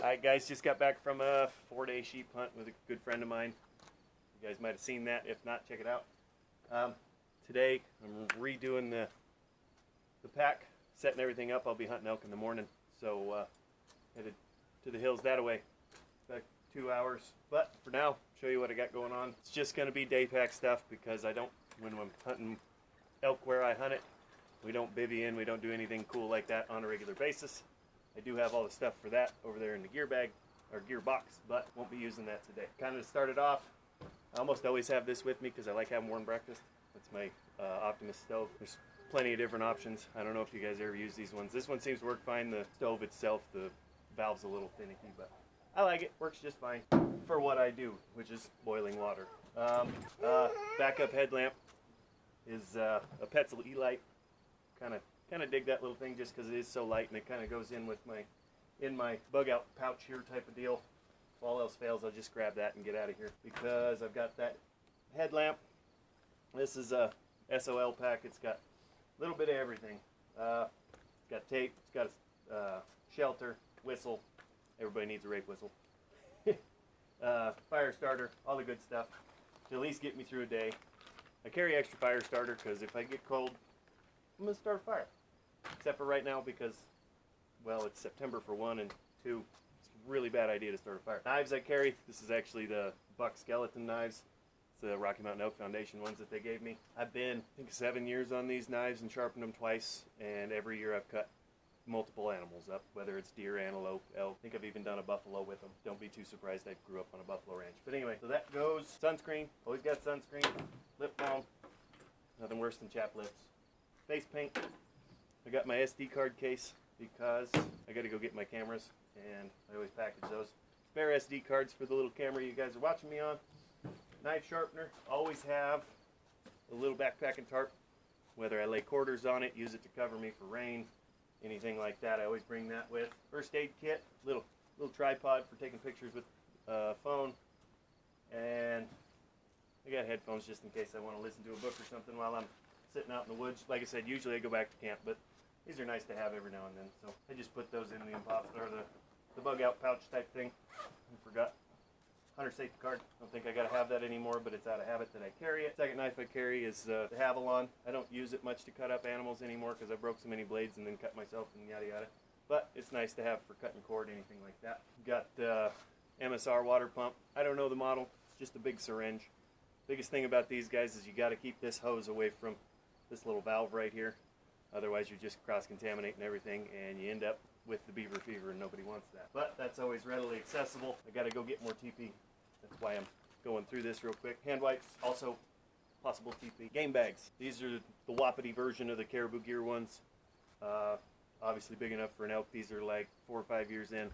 Alright guys, just got back from a 4-day sheep hunt with a good friend of mine. You guys might have seen that. If not, check it out. Today I'm redoing the pack, setting everything up. I'll be hunting elk in the morning, so headed to the hills that way. Back 2 hours, but for now, show you what I got going on. It's just going to be day pack stuff because when I'm hunting elk where I hunt it, we don't bivvy in, we don't do anything cool like that on a regular basis. I do have all the stuff for that over there in the gear bag, or gear box, but won't be using that today. Kind of started off, I almost always have this with me because I like having warm breakfast. That's my Optimus stove. There's plenty of different options. I don't know if you guys ever use these ones. This one seems to work fine. The stove itself, the valve's a little finicky, but I like it. Works just fine for what I do, which is boiling water. Backup headlamp is a Petzl E-Light. Kind of dig that little thing just because it is so light, and it kind of goes in with my bug out pouch here type of deal. If all else fails, I'll just grab that and get out of here because I've got that headlamp. This is a SOL pack. It's got a little bit of everything. It's got tape. It's got a shelter, whistle. Everybody needs a rape whistle. Fire starter, all the good stuff to at least get me through a day. I carry extra fire starter because if I get cold, I'm going to start a fire. Except for right now because, well, it's September for one, and two, it's a really bad idea to start a fire. Knives I carry, this is actually the buck skeleton knives. It's the Rocky Mountain Elk Foundation ones that they gave me. I've been, I think, 7 years on these knives and sharpened them twice, and every year I've cut multiple animals up, whether it's deer, antelope, elk. I think I've even done a buffalo with them. Don't be too surprised I grew up on a buffalo ranch. But anyway, so that goes. Sunscreen, always got sunscreen. Lip balm, nothing worse than chapped lips. Face paint. I got my SD card case because I got to go get my cameras, and I always package those. Spare SD cards for the little camera you guys are watching me on. Knife sharpener. Always have a little backpacking tarp. Whether I lay quarters on it, use it to cover me for rain, anything like that, I always bring that with. First aid kit. Little tripod for taking pictures with phone, and I got headphones just in case I want to listen to a book or something while I'm sitting out in the woods. Like I said, usually I go back to camp, but these are nice to have every now and then. So I just put those in the the bug out pouch type thing. I forgot. Hunter safety card. Don't think I gotta have that anymore, but it's out of habit that I carry it. Second knife I carry is the Havalon. I don't use it much to cut up animals anymore because I broke so many blades and then cut myself and yada yada. But it's nice to have for cutting cord, anything like that. Got Msr Water Pump. I don't know the model. It's just a big syringe. Biggest thing about these guys is you got to keep this hose away from this little valve right here. Otherwise you're just cross-contaminating everything and you end up with the beaver fever, and nobody wants that. But that's always readily accessible. I got to go get more TP. That's why I'm going through this real quick. Hand wipes, also possible TP. Game bags. These are the whoppity version of the Caribou Gear ones. Obviously big enough for an elk. These are like 4 or 5 years in.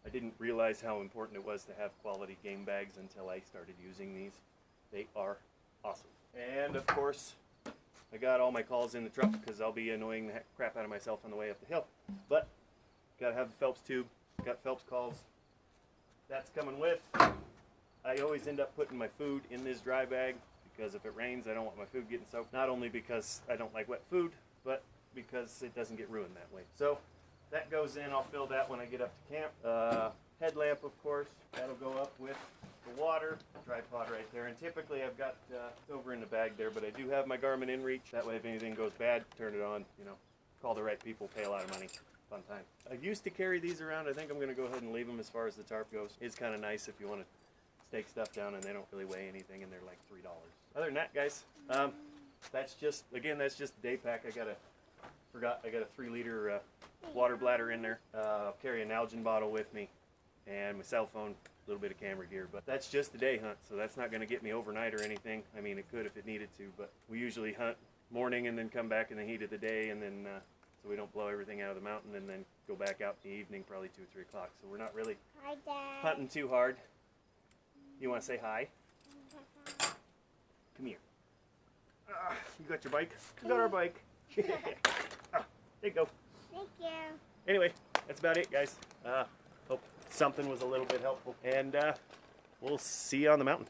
I didn't realize how important it was to have quality game bags until I started using these. They are awesome. And of course, I got all my calls in the truck because I'll be annoying the crap out of myself on the way up the hill. But gotta have the Phelps tube. Got Phelps calls. That's coming with. I always end up putting my food in this dry bag because if it rains, I don't want my food getting soaked. Not only because I don't like wet food, but because it doesn't get ruined that way. So that goes in. I'll fill that when I get up to camp. Headlamp, of course. That'll go up with the water. Tripod right there. And typically I've got it's over in the bag there, but I do have my Garmin Inreach. That way if anything goes bad, turn it on, call the right people, pay a lot of money. Fun time. I used to carry these around. I think I'm going to go ahead and leave them as far as the tarp goes. It's kind of nice if you want to stake stuff down and they don't really weigh anything and they're like $3. Other than that, guys, that's just the day pack. I got a 3-liter water bladder in there. I'll carry an Nalgene bottle with me and my cell phone, a little bit of camera gear, but that's just the day hunt, so that's not going to get me overnight or anything. I mean, it could if it needed to, but we usually hunt morning and then come back in the heat of the day, and then so we don't blow everything out of the mountain and then go back out in the evening, probably 2 or 3 o'clock. So we're not really hunting too hard. You want to say hi? Come here. You got your bike? You got our bike. There you go. Thank you. Anyway, that's about it, guys. Hope something was a little bit helpful, and we'll see you on the mountain.